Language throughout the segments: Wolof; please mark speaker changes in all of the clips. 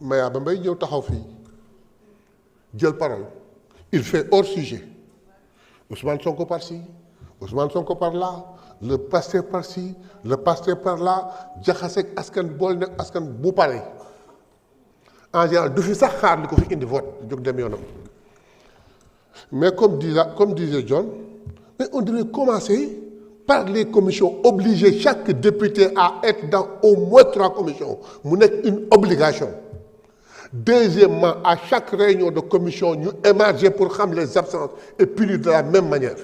Speaker 1: Mayaba Mbaye ñëw taxaw fii jël parole il fait hors sujet Ousmane Sonko par-ci Ousmane Sonko par-là le Pastef par-ci le Pastef par-là jaxaseeg askan bool ne askan bu pare en général du fi sax xaar li ko fi indi vote jóg dem yoonam mais comme disait John mais on devait commencer par les commissions, obliger chaque député à être dans au moins 3 commissions. C'est une obligation. Deuxièmement, à chaque réunion de commission, nous émarger pour prendre les absences et punir de la même manière.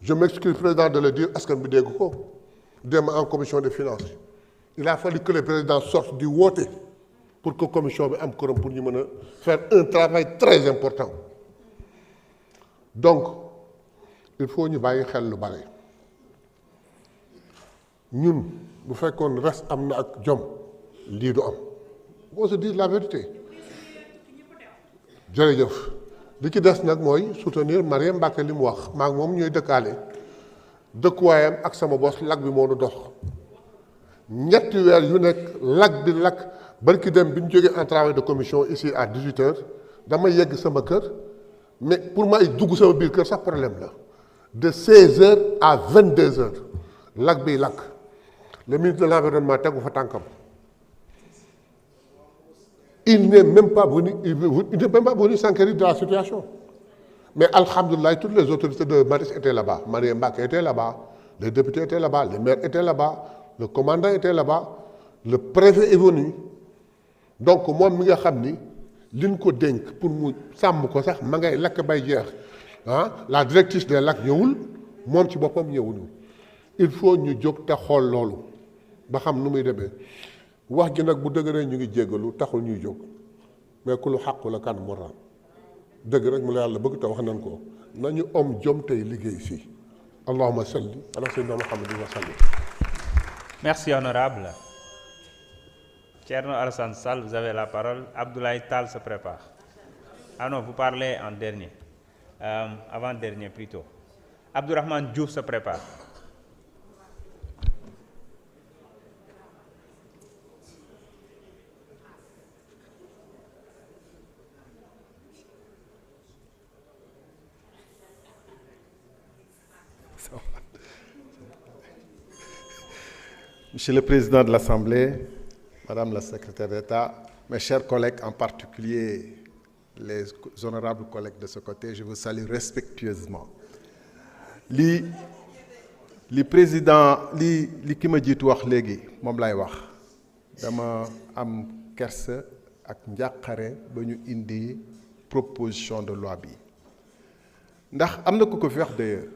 Speaker 1: Je m'excuse, président, de le dire, est-ce que vous avez demain en commission des finances. Il a fallu que le président sorte du vote pour que la commission ait pour nous faire un travail très important. Donc, il faut ñu bàyyi xel lu bare ñun bu fekkoon res am na ak jom lii du am on se dit la vérité jërëjëf li ci des nag mooy soutenir Marième Mbacké li mu wax maa ngi moom ñooy dëkkaale dëkkuwaayam ak sama bos lag bi moo nu dox ñetti weer yu nekk lag bi lakk barki dem bi ñu jógee en travail de commission ici à 18h dama yegg sama kër mais pour ma dugg sama biir kër sax problème la de 16h à 22h lac bi lac le ministre de l'environnement tegu fa tànkam il n'est même pas venu s'enquérir de la situation mais alhamdoulilah toutes les autorités de Maristes étaient là-bas Marième Mbacké était là-bas les députés étaient là-bas les maires étaient là-bas le commandant était là-bas le préfet est venu donc moom mi nga xam ni liñ ko dénk pour mu sàmm ko sax ma ngay lakk bay jeex la directrice des lacs ñëwul moom ci boppam ñëwuñu il faut ñu jóg te xool loolu ba xam nu muy demee wax ji nag bu dëgëree ñu ngi jéggalu taxul ñuy jóg mais ku lu xàqu la kan moral dëgg rek mu la yàlla bëgg te wax nañ ko nañu am jom tey liggéey fii allahumma salli ala sayyidina Muhammadin wa sallim.
Speaker 2: Merci honorable. Thierno Alassane Sall, vous avez la parole. Abdoulaye Tall se prépare. Ah non, vous parlez en dernier. Avant-dernier plutôt. Abdourahmane Diouf se prépare.
Speaker 3: Monsieur le Président de l'Assemblée, Madame la Secrétaire d'État, mes chers collègues, en particulier les honorables collègues de ce côté, je vous salue respectueusement. li président li ki ma jiitu wax léegi moom lay wax dama am kersa ak njàqare ba ñu indi proposition de loi bi ndax am na ku ko fi wax d'ailleurs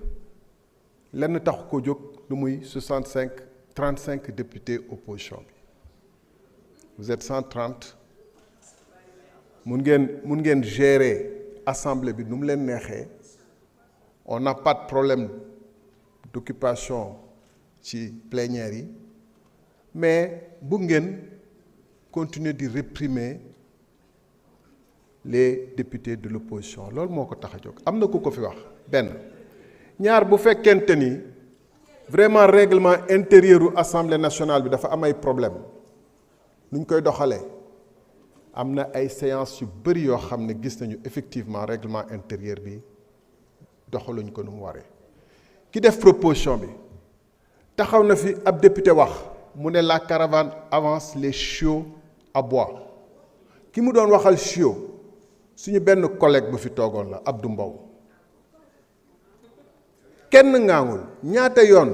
Speaker 3: lenn tax ko jóg lu muy 35 députés opposition bi vous êtes 130 mun ngeen gérer assemblée bi nu mu leen neexee on n'a pas de problème d'occupation ci plénière yi mais bu ngeen continuer di réprimer les députés de l'opposition loolu moo ko tax a jóg am na ku ko fi wax benn ñaar bu fekkente ni vraiment règlement intérieur u assemblée nationale bi dafa am ay problème nuñ koy doxalee am na ay séances yu bëri yoo xam ne gis nañu effectivement règlement intérieur bi doxaluñ ko nu mu waree ki def proposition bi taxaw na fi ab député wax mu ne la caravane avance les chiots à bois ki mu doon waxal chiot suñu benn collègue bu fi toogoon la Abdou Mbow kenn ngaangul ñaata yoon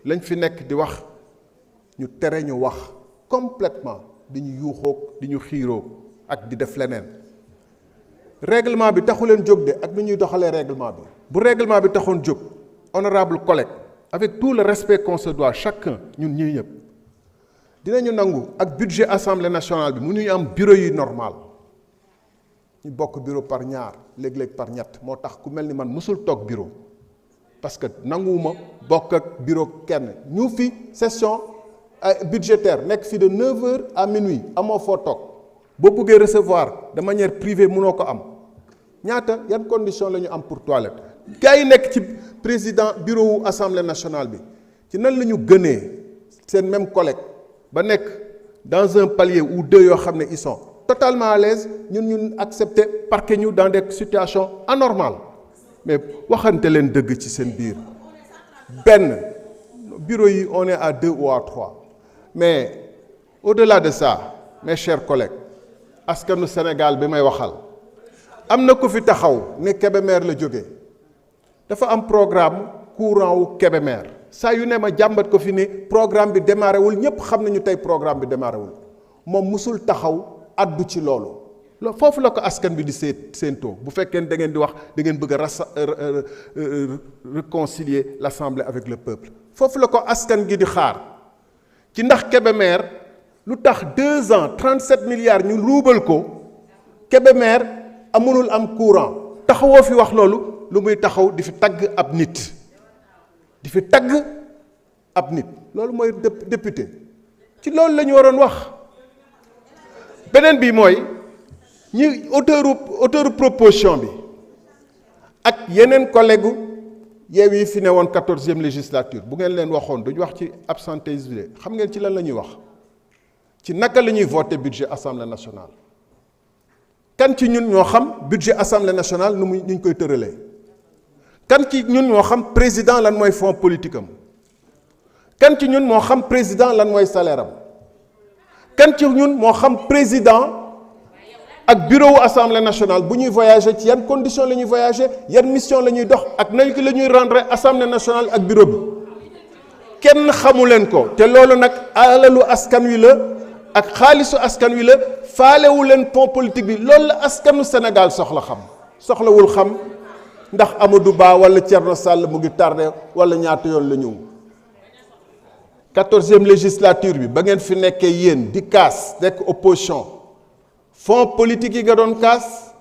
Speaker 3: lañ fi nekk di wax ñu tere ñu wax complètement di ñu yuuxoog di ñu xiiroog ak di def leneen règlement bi taxu leen jóg de ak ni ñuy doxalee règlement bi bu règlement bi taxoon jóg honorable collègue avec tout le respect qu'on se doit chacun ñun ñii ñëpp dinañu nangu ak budget assemblée nationale bi mu ñuy am bureau yi normal ñu bokk bureau par ñaar léeg-léeg par ñett moo tax ku mel ni man musul toog bureau parce que nanguwuma bokk ak bureau kenn ñu fi session budgétaire nekk fi de 9h à minuit amoo foo toog boo bëggee recevoir de manière privée mënoo ko am ñaata yan condition la ñu am pour toilette gars yi nekk ci président bureau wu assemblée nationale bi ci nan la ñu gënee seen même collègue ba nekk dans un palier ou deux yoo xam ne ils sont totalement à l'aise ñun accepter parquer ñu dans des situations anormales mais waxante leen dëgg ci seen biir benn bureau yi on est à 2 ou à 3 mais au-delà de ça mes chers collègues askanu Sénégal bi may waxal am na ku fi taxaw ne Kébémer la jóge dafa am programme courant wu Kébémer saa yu ne ma jàmbat ko fi ne programme bi démarré wul ñëpp xam nañu tey programme bi démarré wul moom musul taxaw addu ci loolu foofu la ko askan bi di séentoo bu fekkee da ngeen di wax da ngeen bëgg a réconcilier l'Assemblée avec le peuple foofu la ko askan gi di xaar ci ndax Kébémer lu tax 2 ans 37 milliards ñu ruubal ko Kébémer amulul am courant taxawoo fi wax loolu lu muy taxaw di fi tagg ab nit loolu mooy député ci loolu la ñu waroon wax beneen bi mooy ñi auteuru proposition bi ak yeneen collègue Yewwi yi fi ne woon 14e législature bu ngeen leen waxoon duñu wax ci absentéisme bi xam ngeen ci lan la ñuy wax ci naka la ñuy voter budget assemblée nationale kan ci ñun ñoo xam budget assemblée nationale nu ñu koy tëralee kan ci ñun ñoo xam président lan mooy fonds politique am kan ci ñun moo xam président lan mooy salaire am kan ci ñun moo xam président ak bureau wu assemblée nationale bu ñuy voyager ci yan conditions la ñuy voyager yan mission la ñuy dox ak nañ ko la ñuy rendre assemblée nationale ak bureau bi kenn xamu leen ko te loolu nag alalu askan wi la ak xaalisu askan wi la faalewu leen pont politique bi loolu la askanu Sénégal soxlawul xam ndax Amadou Ba wala Thierno Sall mu ngi tardé wala ñaata yoon la ñëw 14e législature bi ba ngeen fi nekkee yéen di kaas nekk opposition fonds politique yi nga doon kaas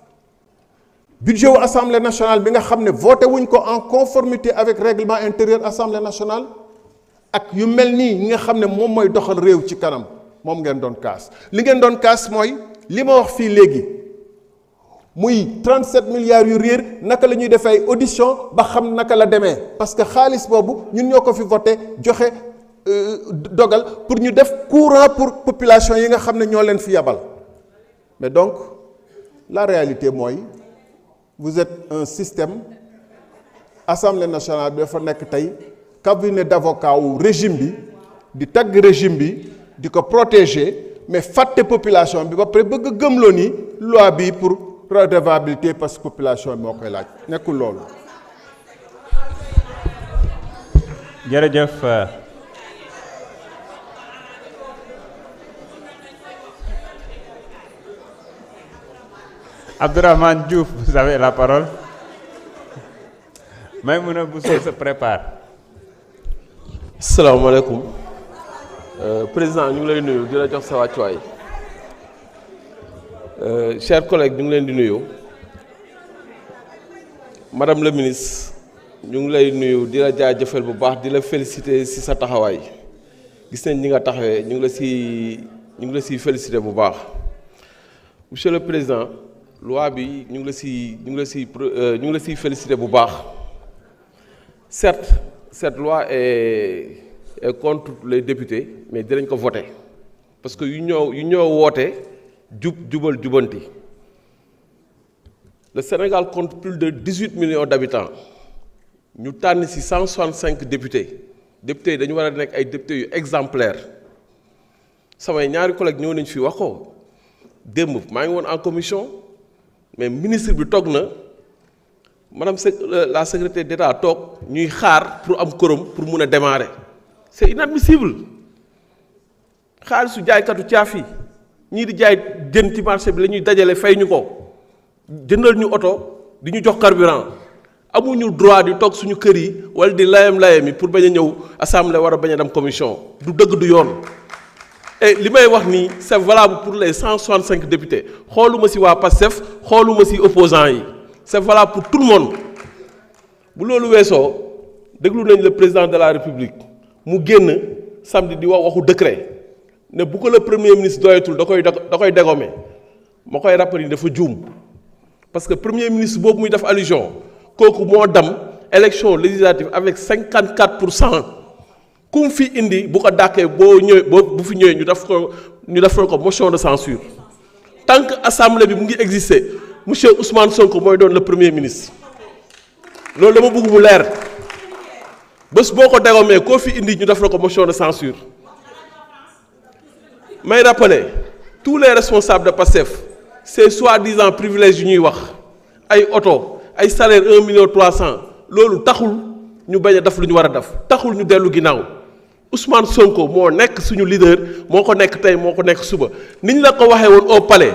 Speaker 3: budget wu assemblée nationale bi nga xam ne voté wuñ ko en conformité avec règlement intérieur assemblée nationale ak yu mel nii ñi nga xam ne moom mooy doxal réew ci kanam moom ngeen doon kaas li ngeen doon kaas mooy li ma wax fii léegi muy 37 milliards yu réer naka la ñuy defee ay audition ba xam naka la demee parce que xaalis boobu ñun ñoo ko fi voté joxe dogal pour ñu def courant pour population yi nga xam ne ñoo leen fi yabal mais donc la réalité mooy vous êtes un système assemblée nationale bi dafa nekk tey cabinet d'avocat wu régime bi di tagg régime bi di ko protéger mais fàtte population bi ba pare bëgg a gëmloo ni loi bi pour redevabilité parce que population bi moo koy laaj nekkul loolu.
Speaker 2: jërëjëf. Abdourahmane Diouf, vous avez la parole. Maïmouna Bousso se prépare.
Speaker 4: Asalaamaaleykum président ñu ngi lay nuyu di la jox sa wàccuwaay chers collègues ñu ngi leen di nuyu madame la ministre ñu ngi lay nuyu di la jaajëfal bu baax di la féliciter ci sa taxawaay gis nañ ñi nga taxawee ñu ngi la siy féliciter bu baax monsieur le président loi bi ñu ngi la siy féliciter bu baax certes cette loi est contre les députés mais dinañ ko voter parce que yu ñoo woote jubal jubanti le Sénégal compte plus de 18 millions d'habitants ñu tànn ci 165 députés yi dañu war a nekk ay députés yu exemplaires samay ñaari collègues ñëw nañ fi wax ko démb maa ngi woon en commission mais ministre bi toog na madame la secrétaire d'État toog ñuy xaar pour am quorum pour mun a démarrer c'est inadmissible xaalisu jaaykatu caaf yi ñii di jaay jën ci marché bi la ñuy dajale fay ñu ko jëndal ñu oto di ñu jox carburant amuñu droit di toog suñu kër yi wala di layam yi pour bañ a ñëw assemblée war a bañ a dem commission du dëgg du yoon et li may wax nii c'est valable pour les 165 députés xooluma ci waa PASTEF xooluma ci opposants yi c'est valable pour tout le monde bu loolu weesoo déglu nañ le président de la République mu génn samedi di wax waxu décret ne bu ko le premier ministre doyatul da koy dégommer ma koy rappelé ni dafa juum parce que premier ministre boobu muy def allusion kooku moo dem élection législative avec 54% ku mu fi indi bu ko dàkkee bu fi ñëwee ñu def ko ñu defal ko motion de censure tant que assemblée bi mu ngi exister monsieur Ousmane Sonko mooy doon le premier ministre loolu dama bëgg mu leer bés boo ko dégomee koo fi indi ñu defal ko motion de censure may rappeler tous les responsables de PASTEF ces soi-disant privilèges yu ñuy wax ay oto ay salaire 1,3 million loolu taxul ñu bañ a def lu ñu war a def taxul ñu dellu ginnaaw Ousmane Sonko moo nekk suñu leader moo ko nekk tey moo ko nekk suba ni ñu la ko waxee woon au palais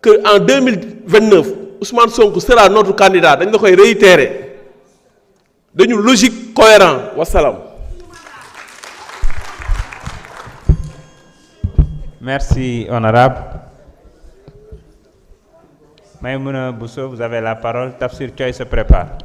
Speaker 4: que en 2029 Ousmane Sonko sera notre candidat dañ la koy réitérer dañu logique cohérent wasalaam.
Speaker 2: Merci, honorable. Maïmouna Bousso, vous avez la parole. Tafsir Thioye se prépare.